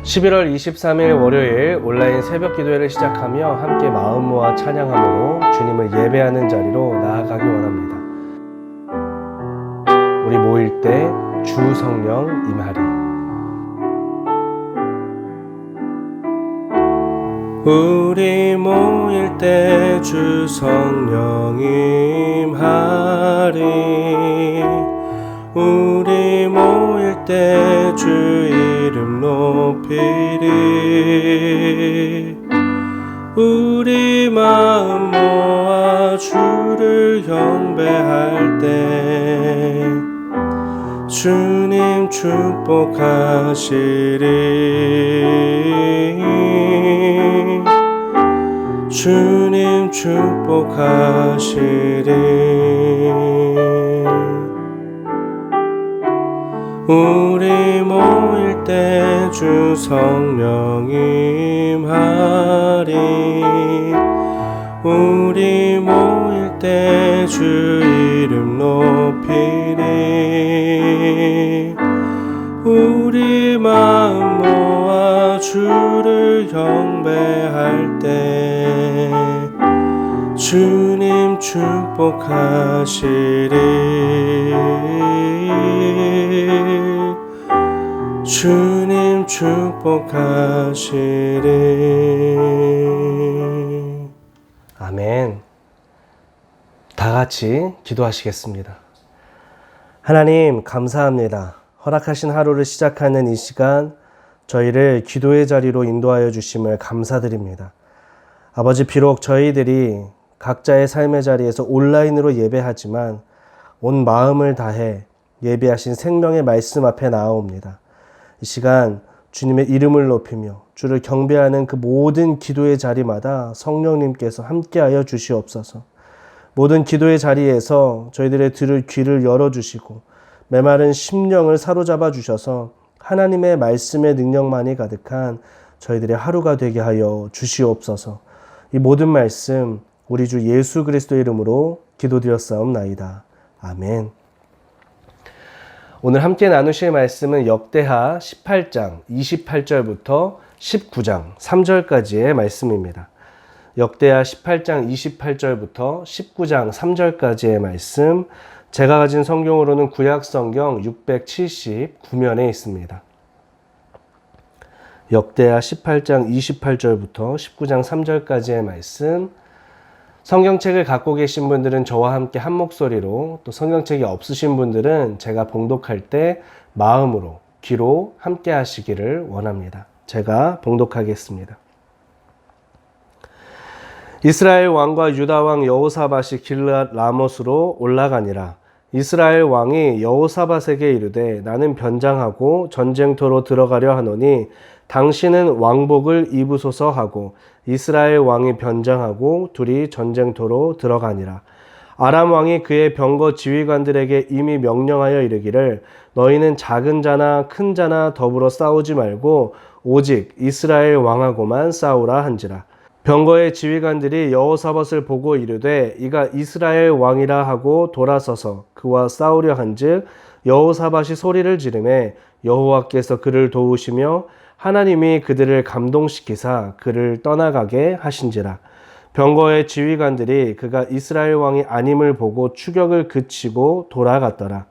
11월 23일 월요일 온라인 새벽 기도회를 시작하며 함께 마음 모아 찬양함으로 주님을 예배하는 자리로 나아가기 원합니다. 우리 모일 때 주 성령 임하리. 우리 모일 때 주 성령 임하리. 우리 모일 때 주 이름 높이리. 우리 마음 모아 주를 경배할 때 주님 축복하시리. 주님 축복하시리. 우리 모일 때 주 성령 임하리. 우리 모일 때 주 이름 높이리. 우리 마음 모아 주를 경배할 때 주님 축복하시리. 주님 축복하시리. 아멘. 다 같이 기도하시겠습니다. 하나님 감사합니다. 허락하신 하루를 시작하는 이 시간 저희를 기도의 자리로 인도하여 주심을 감사드립니다. 아버지, 비록 저희들이 각자의 삶의 자리에서 온라인으로 예배하지만 온 마음을 다해 예배하신 생명의 말씀 앞에 나아옵니다. 이 시간 주님의 이름을 높이며 주를 경배하는 그 모든 기도의 자리마다 성령님께서 함께하여 주시옵소서. 모든 기도의 자리에서 저희들의 들을 귀를 열어주시고 메마른 심령을 사로잡아 주셔서 하나님의 말씀의 능력만이 가득한 저희들의 하루가 되게 하여 주시옵소서. 이 모든 말씀 우리 주 예수 그리스도의 이름으로 기도드렸사옵나이다. 아멘. 오늘 함께 나누실 말씀은 역대하 18장 28절부터 19장 3절까지의 말씀입니다. 역대하 18장 28절부터 19장 3절까지의 말씀, 제가 가진 성경으로는 구약성경 679면에 있습니다. 역대하 18장 28절부터 19장 3절까지의 말씀, 성경책을 갖고 계신 분들은 저와 함께 한 목소리로, 또 성경책이 없으신 분들은 제가 봉독할 때 마음으로, 귀로 함께 하시기를 원합니다. 제가 봉독하겠습니다. 이스라엘 왕과 유다 왕 여호사밧이 길르앗 라못으로 올라가니라. 이스라엘 왕이 여호사밧에게 이르되 나는 변장하고 전쟁터로 들어가려 하노니 당신은 왕복을 입으소서 하고 이스라엘 왕이 변장하고 둘이 전쟁터로 들어가니라. 아람 왕이 그의 병거 지휘관들에게 이미 명령하여 이르기를 너희는 작은 자나 큰 자나 더불어 싸우지 말고 오직 이스라엘 왕하고만 싸우라 한지라. 병거의 지휘관들이 여호사밧을 보고 이르되 이가 이스라엘 왕이라 하고 돌아서서 그와 싸우려 한즉 여호사밧이 소리를 지르매 여호와께서 그를 도우시며 하나님이 그들을 감동시키사 그를 떠나가게 하신지라. 병거의 지휘관들이 그가 이스라엘 왕이 아님을 보고 추격을 그치고 돌아갔더라.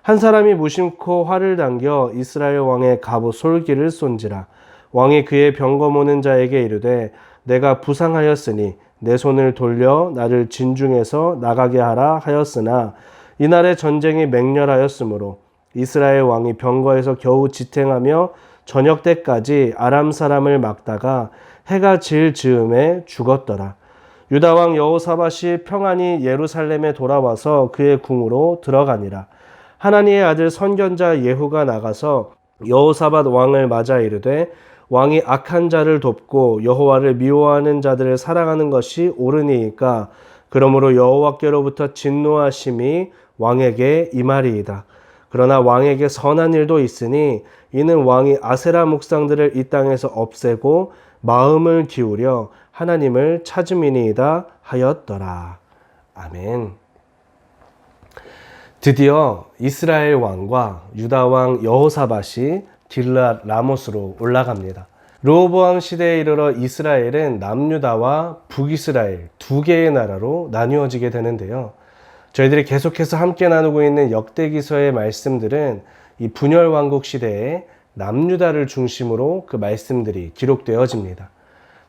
한 사람이 무심코 활을 당겨 이스라엘 왕의 갑옷 솔기를 쏜지라. 왕이 그의 병거 모는 자에게 이르되 내가 부상하였으니 내 손을 돌려 나를 진중에서 나가게 하라 하였으나 이날의 전쟁이 맹렬하였으므로 이스라엘 왕이 병거에서 겨우 지탱하며 저녁 때까지 아람 사람을 막다가 해가 질 즈음에 죽었더라. 유다 왕 여호사밧이 평안히 예루살렘에 돌아와서 그의 궁으로 들어가니라. 하나니의 아들 선견자 예후가 나가서 여호사밧 왕을 맞아 이르되 왕이 악한 자를 돕고 여호와를 미워하는 자들을 사랑하는 것이 옳으니이까 그러므로 여호와께로부터 진노하심이 왕에게 임하리이다. 그러나 왕에게 선한 일도 있으니 이는 왕이 아세라 묵상들을 이 땅에서 없애고 마음을 기울여 하나님을 찾음이니이다 하였더라. 아멘. 드디어 이스라엘 왕과 유다 왕 여호사밧이 길르앗 라모스로 올라갑니다. 르호보암 시대에 이르러 이스라엘은 남유다와 북이스라엘 두 개의 나라로 나뉘어지게 되는데요. 저희들이 계속해서 함께 나누고 있는 역대기서의 말씀들은 이 분열 왕국 시대에 남유다를 중심으로 그 말씀들이 기록되어집니다.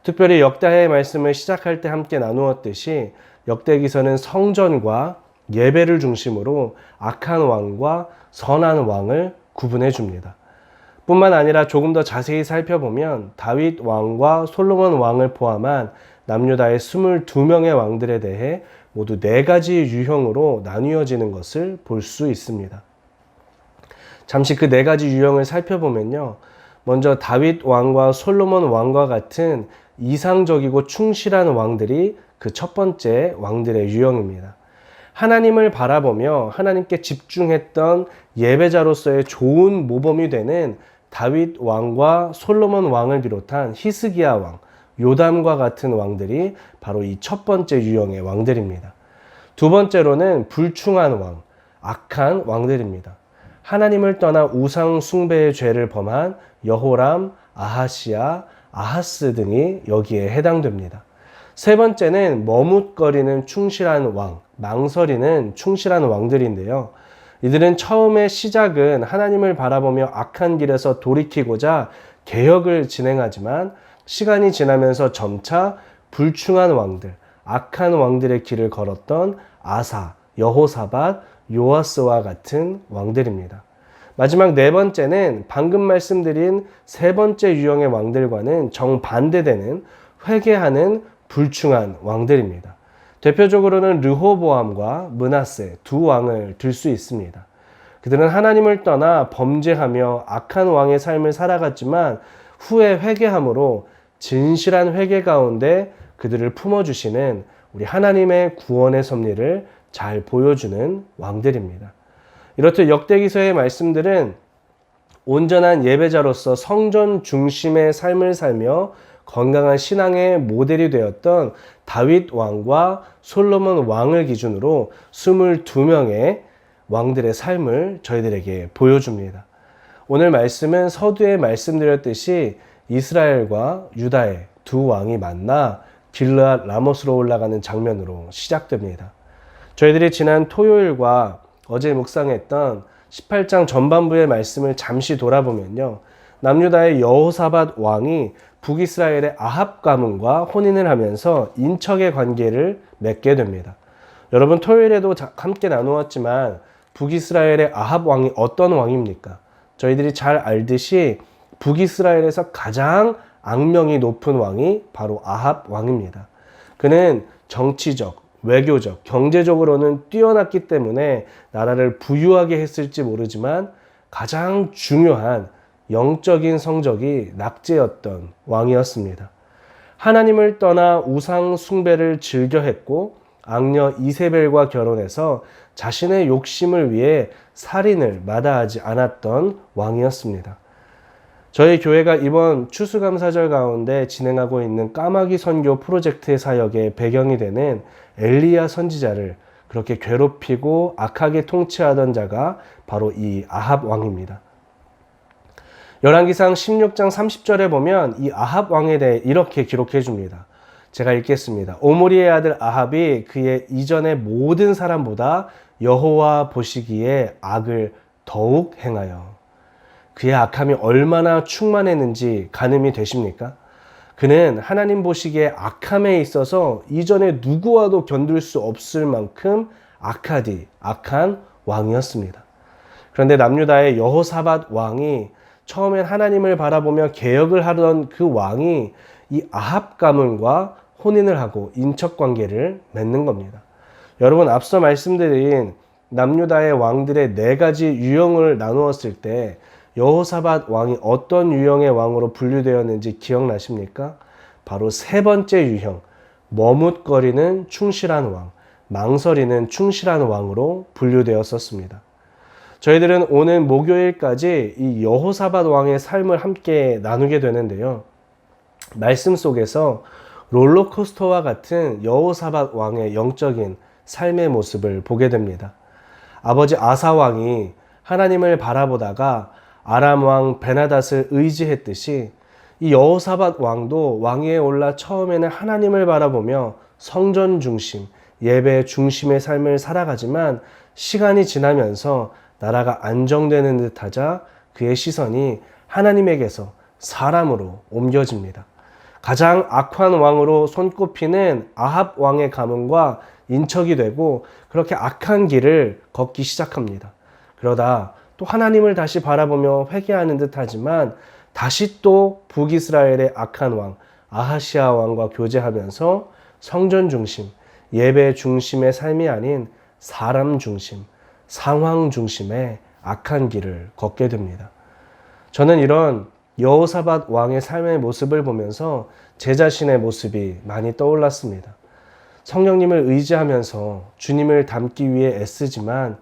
특별히 역다의 말씀을 시작할 때 함께 나누었듯이 역대기서는 성전과 예배를 중심으로 악한 왕과 선한 왕을 구분해 줍니다. 뿐만 아니라 조금 더 자세히 살펴보면 다윗 왕과 솔로몬 왕을 포함한 남유다의 22명의 왕들에 대해 모두 4가지 유형으로 나뉘어지는 것을 볼 수 있습니다. 잠시 그 4가지 유형을 살펴보면요. 먼저 다윗 왕과 솔로몬 왕과 같은 이상적이고 충실한 왕들이 그 첫 번째 왕들의 유형입니다. 하나님을 바라보며 하나님께 집중했던 예배자로서의 좋은 모범이 되는 다윗 왕과 솔로몬 왕을 비롯한 히스기야 왕, 요담과 같은 왕들이 바로 이 첫 번째 유형의 왕들입니다. 두 번째로는 불충한 왕, 악한 왕들입니다. 하나님을 떠나 우상 숭배의 죄를 범한 여호람, 아하시야, 아하스 등이 여기에 해당됩니다. 세 번째는 머뭇거리는 충실한 왕, 망설이는 충실한 왕들인데요. 이들은 처음에 시작은 하나님을 바라보며 악한 길에서 돌이키고자 개혁을 진행하지만 시간이 지나면서 점차 불충한 왕들, 악한 왕들의 길을 걸었던 아사, 여호사밧, 요아스와 같은 왕들입니다. 마지막 네 번째는 방금 말씀드린 세 번째 유형의 왕들과는 정반대되는 회개하는 불충한 왕들입니다. 대표적으로는 르호보암과 므낫세 두 왕을 들 수 있습니다. 그들은 하나님을 떠나 범죄하며 악한 왕의 삶을 살아갔지만 후에 회개함으로 진실한 회개 가운데 그들을 품어주시는 우리 하나님의 구원의 섭리를 잘 보여주는 왕들입니다. 이렇듯 역대기서의 말씀들은 온전한 예배자로서 성전 중심의 삶을 살며 건강한 신앙의 모델이 되었던 다윗 왕과 솔로몬 왕을 기준으로 22명의 왕들의 삶을 저희들에게 보여줍니다. 오늘 말씀은 서두에 말씀드렸듯이 이스라엘과 유다의 두 왕이 만나 길르앗 라모스로 올라가는 장면으로 시작됩니다. 저희들이 지난 토요일과 어제 묵상했던 18장 전반부의 말씀을 잠시 돌아보면요. 남유다의 여호사밧 왕이 북이스라엘의 아합 가문과 혼인을 하면서 인척의 관계를 맺게 됩니다. 여러분 토요일에도 함께 나누었지만 북이스라엘의 아합 왕이 어떤 왕입니까? 저희들이 잘 알듯이 북이스라엘에서 가장 악명이 높은 왕이 바로 아합 왕입니다. 그는 정치적, 외교적, 경제적으로는 뛰어났기 때문에 나라를 부유하게 했을지 모르지만 가장 중요한 영적인 성적이 낙제였던 왕이었습니다. 하나님을 떠나 우상 숭배를 즐겨했고 악녀 이세벨과 결혼해서 자신의 욕심을 위해 살인을 마다하지 않았던 왕이었습니다. 저희 교회가 이번 추수감사절 가운데 진행하고 있는 까마귀 선교 프로젝트의 사역의 배경이 되는 엘리야 선지자를 그렇게 괴롭히고 악하게 통치하던 자가 바로 이 아합 왕입니다. 열왕기상 16장 30절에 보면 이 아합 왕에 대해 이렇게 기록해 줍니다. 제가 읽겠습니다. 오므리의 아들 아합이 그의 이전의 모든 사람보다 여호와 보시기에 악을 더욱 행하여. 그의 악함이 얼마나 충만했는지 가늠이 되십니까? 그는 하나님 보시기에 악함에 있어서 이전에 누구와도 견딜 수 없을 만큼 악한 왕이었습니다. 그런데 남유다의 여호사밧 왕이 처음엔 하나님을 바라보며 개혁을 하던 그 왕이 이 아합 가문과 혼인을 하고 인척관계를 맺는 겁니다. 여러분 앞서 말씀드린 남유다의 왕들의 4가지 유형을 나누었을 때 여호사밧 왕이 어떤 유형의 왕으로 분류되었는지 기억나십니까? 바로 세 번째 유형, 머뭇거리는 충실한 왕, 망설이는 충실한 왕으로 분류되었었습니다. 저희들은 오늘 목요일까지 이 여호사밧 왕의 삶을 함께 나누게 되는데요. 말씀 속에서 롤러코스터와 같은 여호사밧 왕의 영적인 삶의 모습을 보게 됩니다. 아버지 아사 왕이 하나님을 바라보다가 아람 왕 베나닷을 의지했듯이 이 여호사밧 왕도 왕위에 올라 처음에는 하나님을 바라보며 성전 중심, 예배 중심의 삶을 살아가지만 시간이 지나면서 나라가 안정되는 듯하자 그의 시선이 하나님에게서 사람으로 옮겨집니다. 가장 악한 왕으로 손꼽히는 아합 왕의 가문과 인척이 되고 그렇게 악한 길을 걷기 시작합니다. 그러다 또 하나님을 다시 바라보며 회개하는 듯하지만 다시 또 북이스라엘의 악한 왕 아하시아 왕과 교제하면서 성전 중심, 예배 중심의 삶이 아닌 사람 중심, 상황 중심의 악한 길을 걷게 됩니다. 저는 이런 여호사밧 왕의 삶의 모습을 보면서 제 자신의 모습이 많이 떠올랐습니다. 성령님을 의지하면서 주님을 닮기 위해 애쓰지만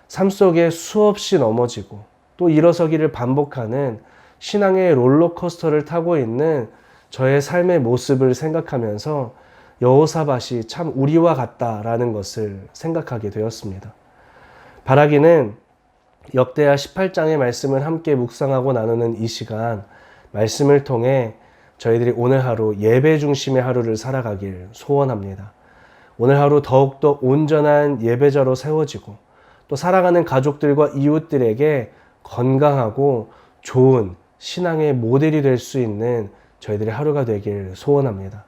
삶 속에 수없이 넘어지고 또 일어서기를 반복하는 신앙의 롤러코스터를 타고 있는 저의 삶의 모습을 생각하면서 여호사밧이 참 우리와 같다라는 것을 생각하게 되었습니다. 바라기는 역대하 18장의 말씀을 함께 묵상하고 나누는 이 시간, 말씀을 통해 저희들이 오늘 하루 예배 중심의 하루를 살아가길 소원합니다. 오늘 하루 더욱더 온전한 예배자로 세워지고 또 살아가는 가족들과 이웃들에게 건강하고 좋은 신앙의 모델이 될 수 있는 저희들의 하루가 되길 소원합니다.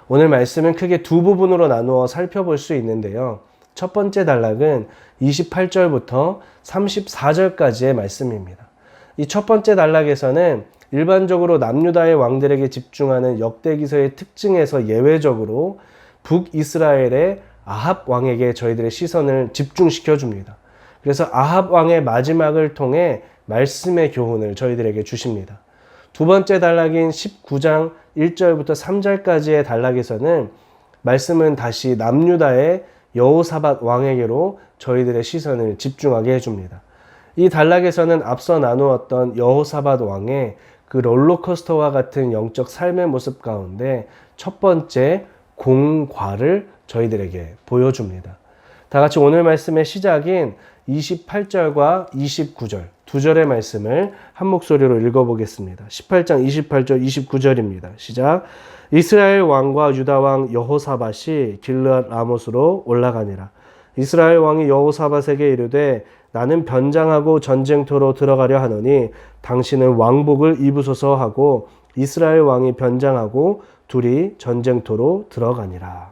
오늘 말씀은 크게 두 부분으로 나누어 살펴볼 수 있는데요. 첫 번째 단락은 28절부터 34절까지의 말씀입니다. 이 첫 번째 단락에서는 일반적으로 남유다의 왕들에게 집중하는 역대기서의 특징에서 예외적으로 북이스라엘의 아합 왕에게 저희들의 시선을 집중시켜 줍니다. 그래서 아합 왕의 마지막을 통해 말씀의 교훈을 저희들에게 주십니다. 두 번째 단락인 19장 1절부터 3절까지의 단락에서는 말씀은 다시 남유다의 여호사밧 왕에게로 저희들의 시선을 집중하게 해줍니다. 이 단락에서는 앞서 나누었던 여호사밧 왕의 그 롤러코스터와 같은 영적 삶의 모습 가운데 첫 번째 공과를 저희들에게 보여줍니다. 다 같이 오늘 말씀의 시작인 28절과 29절 두 절의 말씀을 한 목소리로 읽어보겠습니다. 18장 28절 29절입니다. 시작. 이스라엘 왕과 유다 왕 여호사밧이 길르앗 라못으로 올라가니라. 이스라엘 왕이 여호사밧에게 이르되 나는 변장하고 전쟁터로 들어가려 하노니 당신은 왕복을 입으소서 하고 이스라엘 왕이 변장하고 둘이 전쟁터로 들어가니라.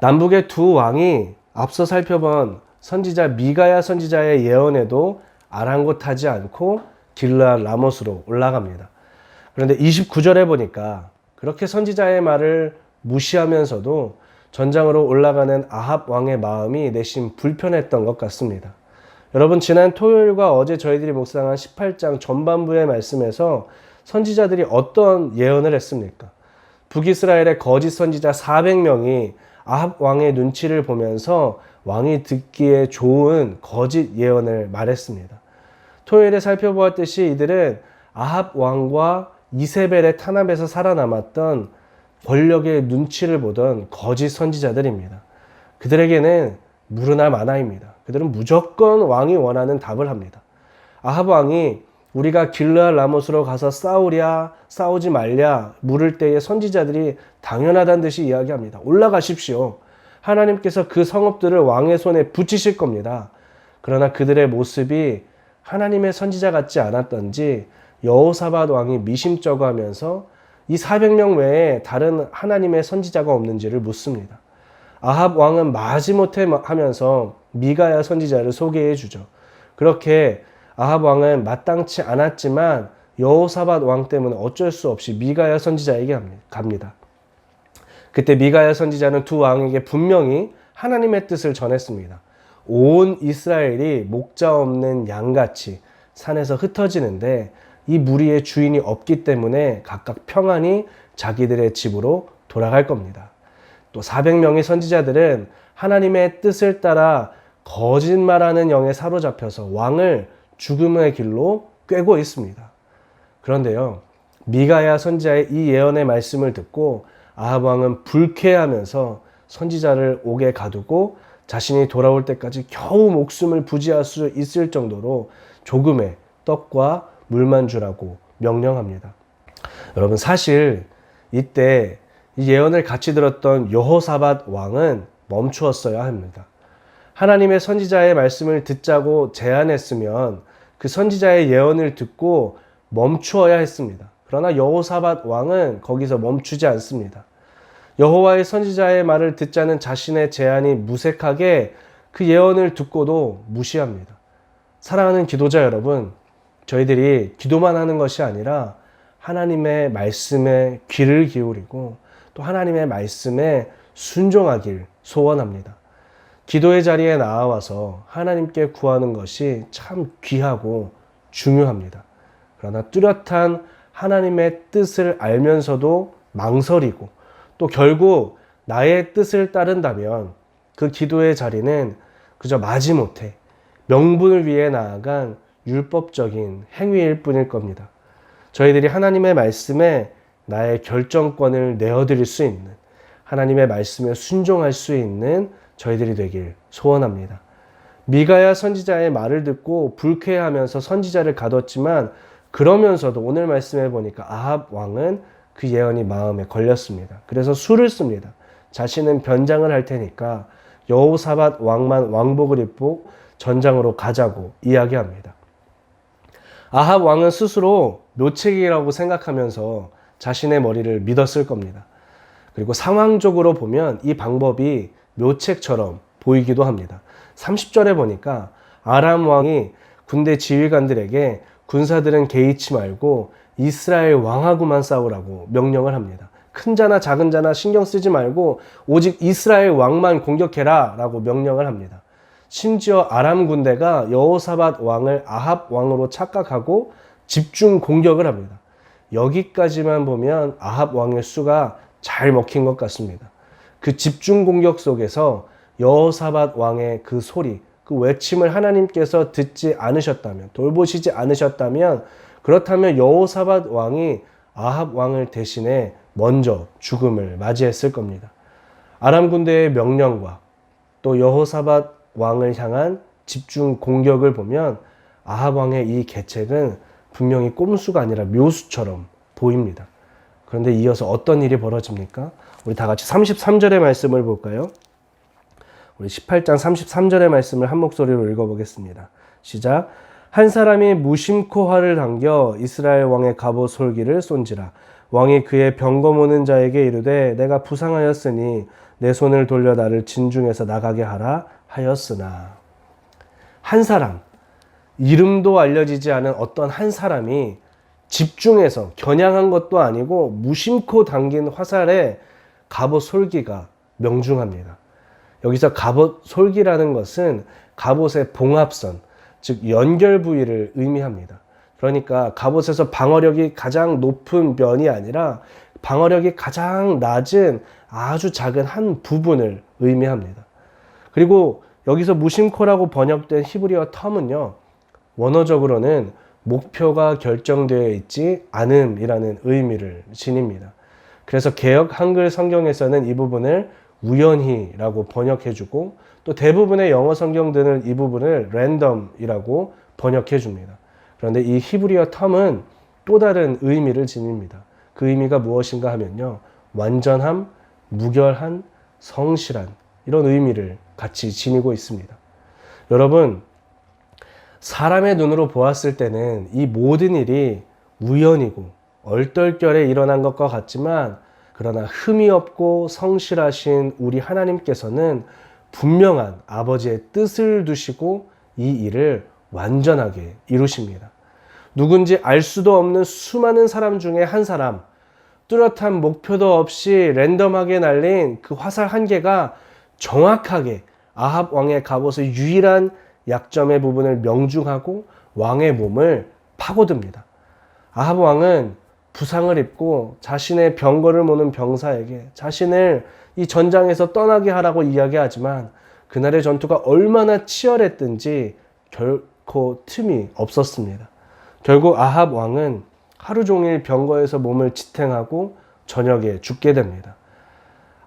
남북의 두 왕이 앞서 살펴본 선지자 미가야 선지자의 예언에도 아랑곳하지 않고 길르앗 라못으로 올라갑니다. 그런데 29절에 보니까 그렇게 선지자의 말을 무시하면서도 전장으로 올라가는 아합 왕의 마음이 내심 불편했던 것 같습니다. 여러분, 지난 토요일과 어제 저희들이 묵상한 18장 전반부의 말씀에서 선지자들이 어떤 예언을 했습니까? 북이스라엘의 거짓 선지자 400명이 아합 왕의 눈치를 보면서 왕이 듣기에 좋은 거짓 예언을 말했습니다. 토요일에 살펴보았듯이 이들은 아합 왕과 이세벨의 탄압에서 살아남았던 권력의 눈치를 보던 거짓 선지자들입니다. 그들에게는 무르나 마나입니다. 그들은 무조건 왕이 원하는 답을 합니다. 아합 왕이 우리가 길르앗 라못으로 가서 싸우랴 싸우지 말랴 물을 때에 선지자들이 당연하다는 듯이 이야기합니다. 올라가십시오. 하나님께서 그 성읍들을 왕의 손에 붙이실 겁니다. 그러나 그들의 모습이 하나님의 선지자 같지 않았던지 여호사밧 왕이 미심쩍어 하면서 이 400명 외에 다른 하나님의 선지자가 없는지를 묻습니다. 아합 왕은 마지못해 하면서 미가야 선지자를 소개해 주죠. 그렇게 아합 왕은 마땅치 않았지만 여호사밧 왕 때문에 어쩔 수 없이 미가야 선지자에게 갑니다. 그때 미가야 선지자는 두 왕에게 분명히 하나님의 뜻을 전했습니다. 온 이스라엘이 목자 없는 양같이 산에서 흩어지는데 이 무리의 주인이 없기 때문에 각각 평안히 자기들의 집으로 돌아갈 겁니다. 또 400명의 선지자들은 하나님의 뜻을 따라 거짓말하는 영에 사로잡혀서 왕을 죽음의 길로 꿰고 있습니다. 그런데요, 미가야 선지자의 이 예언의 말씀을 듣고 아합 왕은 불쾌하면서 선지자를 옥에 가두고 자신이 돌아올 때까지 겨우 목숨을 부지할 수 있을 정도로 조금의 떡과 물만 주라고 명령합니다. 여러분, 사실 이때 이 예언을 같이 들었던 여호사밧 왕은 멈추었어야 합니다. 하나님의 선지자의 말씀을 듣자고 제안했으면 그 선지자의 예언을 듣고 멈추어야 했습니다. 그러나 여호사밧 왕은 거기서 멈추지 않습니다. 여호와의 선지자의 말을 듣자는 자신의 제안이 무색하게 그 예언을 듣고도 무시합니다. 사랑하는 기도자 여러분, 저희들이 기도만 하는 것이 아니라 하나님의 말씀에 귀를 기울이고 또 하나님의 말씀에 순종하길 소원합니다. 기도의 자리에 나와서 하나님께 구하는 것이 참 귀하고 중요합니다. 그러나 뚜렷한 하나님의 뜻을 알면서도 망설이고 또 결국 나의 뜻을 따른다면 그 기도의 자리는 그저 마지못해 명분을 위해 나아간 율법적인 행위일 뿐일 겁니다. 저희들이 하나님의 말씀에 나의 결정권을 내어드릴 수 있는, 하나님의 말씀에 순종할 수 있는 저희들이 되길 소원합니다. 미가야 선지자의 말을 듣고 불쾌해하면서 선지자를 가뒀지만 그러면서도 오늘 말씀해 보니까 아합 왕은 그 예언이 마음에 걸렸습니다. 그래서 수를 씁니다. 자신은 변장을 할 테니까 여호사밧 왕만 왕복을 입고 전장으로 가자고 이야기합니다. 아합 왕은 스스로 묘책이라고 생각하면서 자신의 머리를 믿었을 겁니다. 그리고 상황적으로 보면 이 방법이 묘책처럼 보이기도 합니다. 30절에 보니까 아람 왕이 군대 지휘관들에게 군사들은 개의치 말고 이스라엘 왕하고만 싸우라고 명령을 합니다. 큰 자나 작은 자나 신경 쓰지 말고 오직 이스라엘 왕만 공격해라 라고 명령을 합니다. 심지어 아람 군대가 여호사밧 왕을 아합 왕으로 착각하고 집중 공격을 합니다. 여기까지만 보면 아합 왕의 수가 잘 먹힌 것 같습니다. 그 집중 공격 속에서 여호사밧 왕의 그 소리, 그 외침을 하나님께서 듣지 않으셨다면, 돌보시지 않으셨다면, 그렇다면 여호사밧 왕이 아합 왕을 대신해 먼저 죽음을 맞이했을 겁니다. 아람 군대의 명령과 또 여호사밧 왕을 향한 집중 공격을 보면 아합 왕의 이 계책은 분명히 꼼수가 아니라 묘수처럼 보입니다. 그런데 이어서 어떤 일이 벌어집니까? 우리 다 같이 33절의 말씀을 볼까요? 우리 18장 33절의 말씀을 한 목소리로 읽어보겠습니다. 시작. 한 사람이 무심코 활을 당겨 이스라엘 왕의 갑옷 솔기를 쏜지라. 왕이 그의 병거모는 자에게 이르되 내가 부상하였으니 내 손을 돌려 나를 진중에서 나가게 하라 하였으나. 한 사람, 이름도 알려지지 않은 어떤 한 사람이 집중해서 겨냥한 것도 아니고 무심코 당긴 화살에 갑옷 솔기가 명중합니다. 여기서 갑옷 솔기라는 것은 갑옷의 봉합선, 즉 연결 부위를 의미합니다. 그러니까 갑옷에서 방어력이 가장 높은 면이 아니라 방어력이 가장 낮은 아주 작은 한 부분을 의미합니다. 그리고 여기서 무심코라고 번역된 히브리어 텀은요, 원어적으로는 목표가 결정되어 있지 않음이라는 의미를 지닙니다. 그래서 개역 한글 성경에서는 이 부분을 우연히라고 번역해주고 또 대부분의 영어 성경들은 이 부분을 랜덤이라고 번역해줍니다. 그런데 이 히브리어 텀은 또 다른 의미를 지닙니다. 그 의미가 무엇인가 하면요, 완전함, 무결한, 성실한 이런 의미를 같이 지니고 있습니다. 여러분, 사람의 눈으로 보았을 때는 이 모든 일이 우연이고 얼떨결에 일어난 것과 같지만 그러나 흠이 없고 성실하신 우리 하나님께서는 분명한 아버지의 뜻을 두시고 이 일을 완전하게 이루십니다. 누군지 알 수도 없는 수많은 사람 중에 한 사람, 뚜렷한 목표도 없이 랜덤하게 날린 그 화살 한 개가 정확하게 아합 왕의 갑옷의 유일한 약점의 부분을 명중하고 왕의 몸을 파고듭니다. 아합 왕은 부상을 입고 자신의 병거를 모는 병사에게 자신을 이 전장에서 떠나게 하라고 이야기하지만 그날의 전투가 얼마나 치열했든지 결코 틈이 없었습니다. 결국 아합 왕은 하루 종일 병거에서 몸을 지탱하고 저녁에 죽게 됩니다.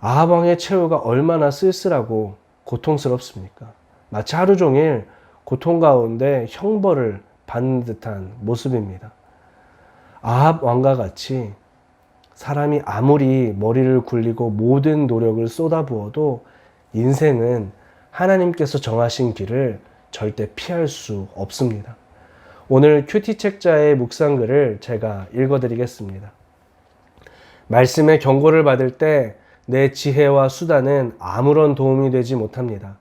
아합 왕의 최후가 얼마나 쓸쓸하고 고통스럽습니까? 마치 하루 종일 고통 가운데 형벌을 받는 듯한 모습입니다. 아합 왕과 같이 사람이 아무리 머리를 굴리고 모든 노력을 쏟아부어도 인생은 하나님께서 정하신 길을 절대 피할 수 없습니다. 오늘 큐티 책자의 묵상글을 제가 읽어드리겠습니다. 말씀의 경고를 받을 때 내 지혜와 수단은 아무런 도움이 되지 못합니다.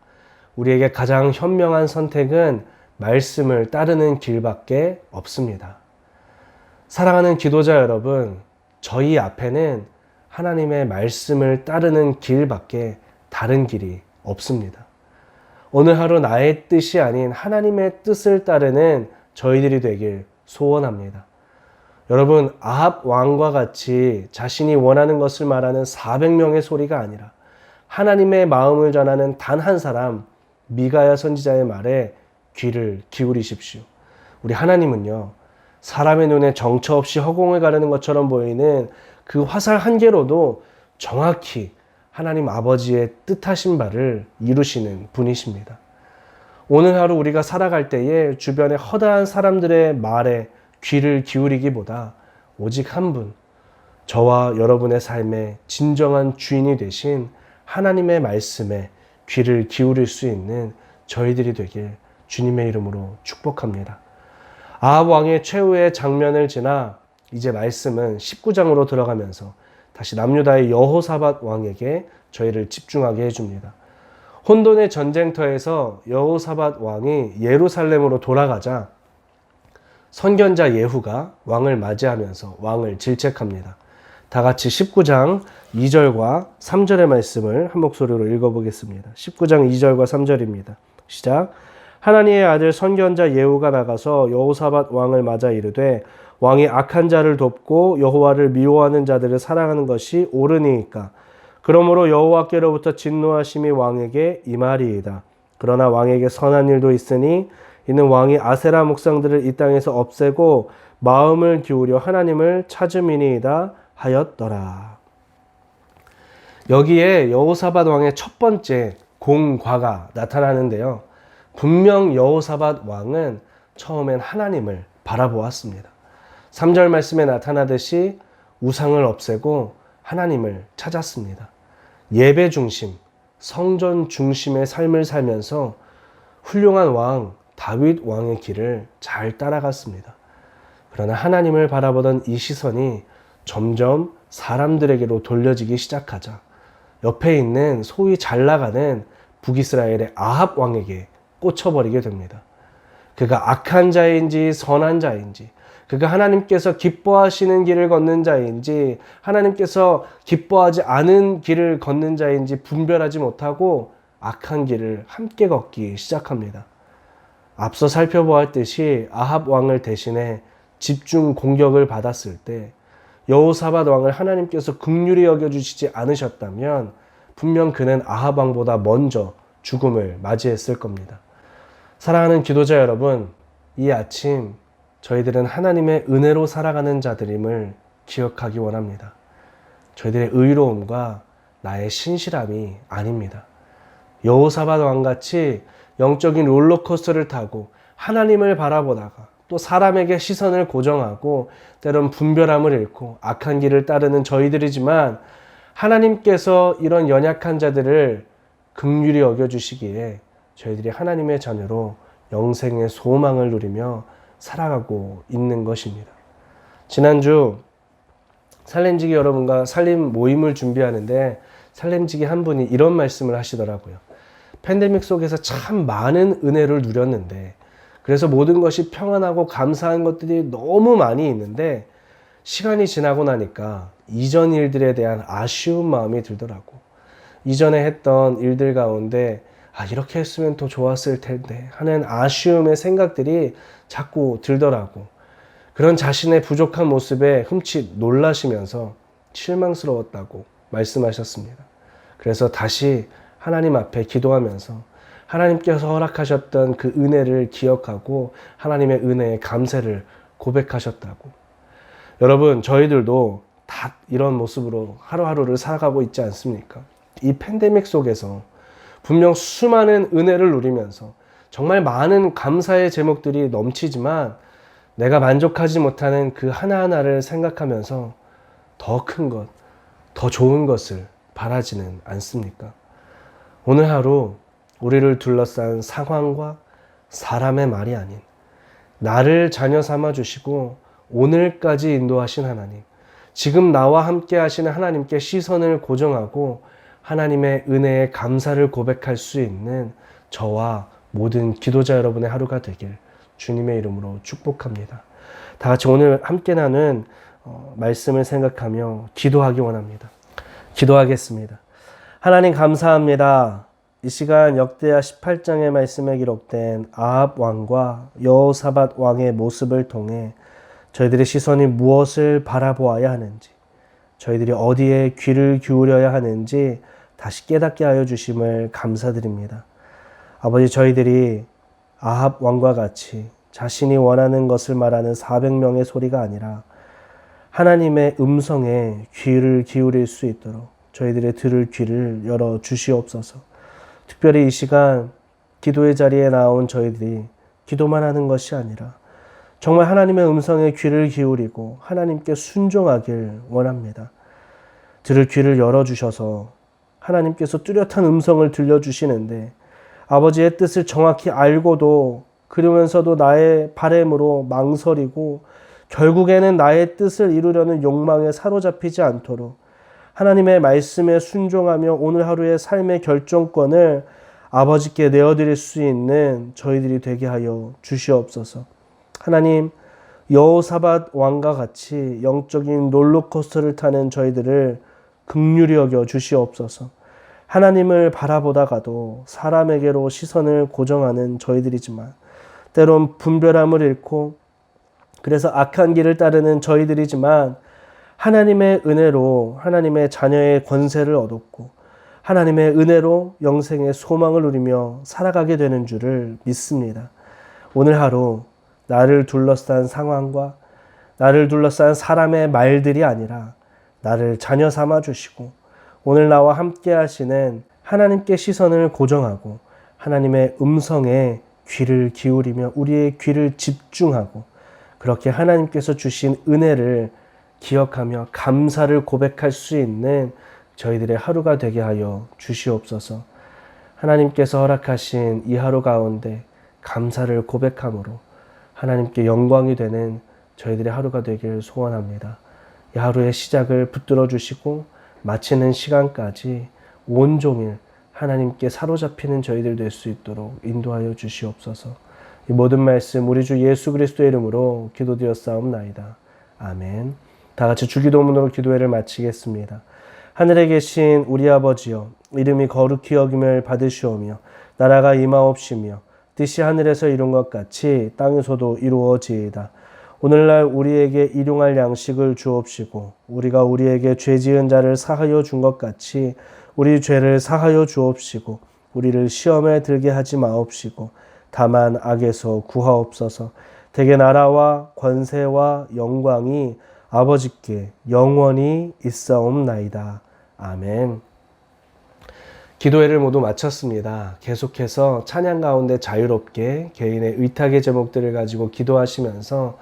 우리에게 가장 현명한 선택은 말씀을 따르는 길밖에 없습니다. 사랑하는 기도자 여러분, 저희 앞에는 하나님의 말씀을 따르는 길밖에 다른 길이 없습니다. 오늘 하루 나의 뜻이 아닌 하나님의 뜻을 따르는 저희들이 되길 소원합니다. 여러분, 아합 왕과 같이 자신이 원하는 것을 말하는 400명의 소리가 아니라 하나님의 마음을 전하는 단 한 사람, 미가야 선지자의 말에 귀를 기울이십시오. 우리 하나님은요, 사람의 눈에 정처 없이 허공을 가르는 것처럼 보이는 그 화살 한 개로도 정확히 하나님 아버지의 뜻하신 바를 이루시는 분이십니다. 오늘 하루 우리가 살아갈 때에 주변의 허다한 사람들의 말에 귀를 기울이기보다 오직 한 분, 저와 여러분의 삶의 진정한 주인이 되신 하나님의 말씀에 귀를 기울일 수 있는 저희들이 되길 주님의 이름으로 축복합니다. 아합 왕의 최후의 장면을 지나 이제 말씀은 19장으로 들어가면서 다시 남유다의 여호사밧 왕에게 저희를 집중하게 해줍니다. 혼돈의 전쟁터에서 여호사밧 왕이 예루살렘으로 돌아가자 선견자 예후가 왕을 맞이하면서 왕을 질책합니다. 다 같이 19장 2절과 3절의 말씀을 한 목소리로 읽어보겠습니다. 19장 2절과 3절입니다. 시작. 하나님의 아들 선견자 예후가 나가서 여호사밧 왕을 맞아 이르되 왕이 악한 자를 돕고 여호와를 미워하는 자들을 사랑하는 것이 옳으니까 그러므로 여호와께로부터 진노하심이 왕에게 임하리이다. 그러나 왕에게 선한 일도 있으니 이는 왕이 아세라 목상들을 이 땅에서 없애고 마음을 기울여 하나님을 찾음이니이다 하였더라. 여기에 여호사밧 왕의 첫 번째 공과가 나타나는데요. 분명 여호사밧 왕은 처음엔 하나님을 바라보았습니다. 3절 말씀에 나타나듯이 우상을 없애고 하나님을 찾았습니다. 예배 중심, 성전 중심의 삶을 살면서 훌륭한 왕 다윗 왕의 길을 잘 따라갔습니다. 그러나 하나님을 바라보던 이 시선이 점점 사람들에게로 돌려지기 시작하자 옆에 있는 소위 잘 나가는 북이스라엘의 아합 왕에게 꽂혀버리게 됩니다. 그가 악한 자인지 선한 자인지, 그가 하나님께서 기뻐하시는 길을 걷는 자인지 하나님께서 기뻐하지 않은 길을 걷는 자인지 분별하지 못하고 악한 길을 함께 걷기 시작합니다. 앞서 살펴보았듯이 아합 왕을 대신해 집중 공격을 받았을 때 여호사밧 왕을 하나님께서 긍휼히 여겨주시지 않으셨다면 분명 그는 아합 왕보다 먼저 죽음을 맞이했을 겁니다. 사랑하는 기도자 여러분, 이 아침 저희들은 하나님의 은혜로 살아가는 자들임을 기억하기 원합니다. 저희들의 의로움과 나의 신실함이 아닙니다. 여호사밧 왕같이 영적인 롤러코스터를 타고 하나님을 바라보다가 또 사람에게 시선을 고정하고 때론 분별함을 잃고 악한 길을 따르는 저희들이지만 하나님께서 이런 연약한 자들을 긍휼히 여겨주시기에 저희들이 하나님의 자녀로 영생의 소망을 누리며 살아가고 있는 것입니다. 지난주 살림지기 여러분과 살림 모임을 준비하는데 살림지기 한 분이 이런 말씀을 하시더라고요. 팬데믹 속에서 참 많은 은혜를 누렸는데 그래서 모든 것이 평안하고 감사한 것들이 너무 많이 있는데 시간이 지나고 나니까 이전 일들에 대한 아쉬운 마음이 들더라고. 이전에 했던 일들 가운데 이렇게 했으면 더 좋았을 텐데 하는 아쉬움의 생각들이 자꾸 들더라고. 그런 자신의 부족한 모습에 흠칫 놀라시면서 실망스러웠다고 말씀하셨습니다. 그래서 다시 하나님 앞에 기도하면서 하나님께서 허락하셨던 그 은혜를 기억하고 하나님의 은혜에 감사를 고백하셨다고. 여러분, 저희들도 다 이런 모습으로 하루하루를 살아가고 있지 않습니까? 이 팬데믹 속에서 분명 수많은 은혜를 누리면서 정말 많은 감사의 제목들이 넘치지만 내가 만족하지 못하는 그 하나하나를 생각하면서 더 큰 것, 더 좋은 것을 바라지는 않습니까? 오늘 하루 우리를 둘러싼 상황과 사람의 말이 아닌 나를 자녀 삼아 주시고 오늘까지 인도하신 하나님, 지금 나와 함께 하시는 하나님께 시선을 고정하고 하나님의 은혜에 감사를 고백할 수 있는 저와 모든 기도자 여러분의 하루가 되길 주님의 이름으로 축복합니다. 다 같이 오늘 함께 나눈 말씀을 생각하며 기도하기 원합니다. 기도하겠습니다. 하나님 감사합니다. 이 시간 역대하 18장의 말씀에 기록된 아합 왕과 여호사밧 왕의 모습을 통해 저희들의 시선이 무엇을 바라보아야 하는지, 저희들이 어디에 귀를 기울여야 하는지 다시 깨닫게 하여 주심을 감사드립니다. 아버지, 저희들이 아합 왕과 같이 자신이 원하는 것을 말하는 400명의 소리가 아니라 하나님의 음성에 귀를 기울일 수 있도록 저희들의 들을 귀를 열어 주시옵소서. 특별히 이 시간 기도의 자리에 나온 저희들이 기도만 하는 것이 아니라 정말 하나님의 음성에 귀를 기울이고 하나님께 순종하길 원합니다. 들을 귀를 열어주셔서 하나님께서 뚜렷한 음성을 들려주시는데 아버지의 뜻을 정확히 알고도 그러면서도 나의 바램으로 망설이고 결국에는 나의 뜻을 이루려는 욕망에 사로잡히지 않도록 하나님의 말씀에 순종하며 오늘 하루의 삶의 결정권을 아버지께 내어드릴 수 있는 저희들이 되게 하여 주시옵소서. 하나님, 여호사밧 왕과 같이 영적인 롤러코스터를 타는 저희들을 긍휼히 여겨 주시옵소서. 하나님을 바라보다가도 사람에게로 시선을 고정하는 저희들이지만 때론 분별함을 잃고 그래서 악한 길을 따르는 저희들이지만 하나님의 은혜로 하나님의 자녀의 권세를 얻었고 하나님의 은혜로 영생의 소망을 누리며 살아가게 되는 줄을 믿습니다. 오늘 하루 나를 둘러싼 상황과 나를 둘러싼 사람의 말들이 아니라 나를 자녀 삼아 주시고 오늘 나와 함께 하시는 하나님께 시선을 고정하고 하나님의 음성에 귀를 기울이며 우리의 귀를 집중하고 그렇게 하나님께서 주신 은혜를 기억하며 감사를 고백할 수 있는 저희들의 하루가 되게 하여 주시옵소서. 하나님께서 허락하신 이 하루 가운데 감사를 고백함으로 하나님께 영광이 되는 저희들의 하루가 되길 소원합니다. 이 하루의 시작을 붙들어 주시고 마치는 시간까지 온종일 하나님께 사로잡히는 저희들 될 수 있도록 인도하여 주시옵소서. 이 모든 말씀 우리 주 예수 그리스도의 이름으로 기도드렸사옵나이다. 아멘. 다 같이 주기도문으로 기도회를 마치겠습니다. 하늘에 계신 우리 아버지여, 이름이 거룩히 여김을 받으시오며 나라가 임하옵시며 뜻이 하늘에서 이룬 것 같이 땅에서도 이루어지이다. 오늘날 우리에게 일용할 양식을 주옵시고 우리가 우리에게 죄 지은 자를 사하여 준 것 같이 우리 죄를 사하여 주옵시고 우리를 시험에 들게 하지 마옵시고 다만 악에서 구하옵소서. 대개 나라와 권세와 영광이 아버지께 영원히 있사옵나이다. 아멘. 기도회를 모두 마쳤습니다. 계속해서 찬양 가운데 자유롭게 개인의 의탁의 제목들을 가지고 기도하시면서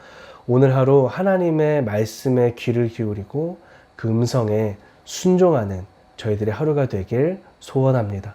오늘 하루 하나님의 말씀에 귀를 기울이고 그 음성에 순종하는 저희들의 하루가 되길 소원합니다.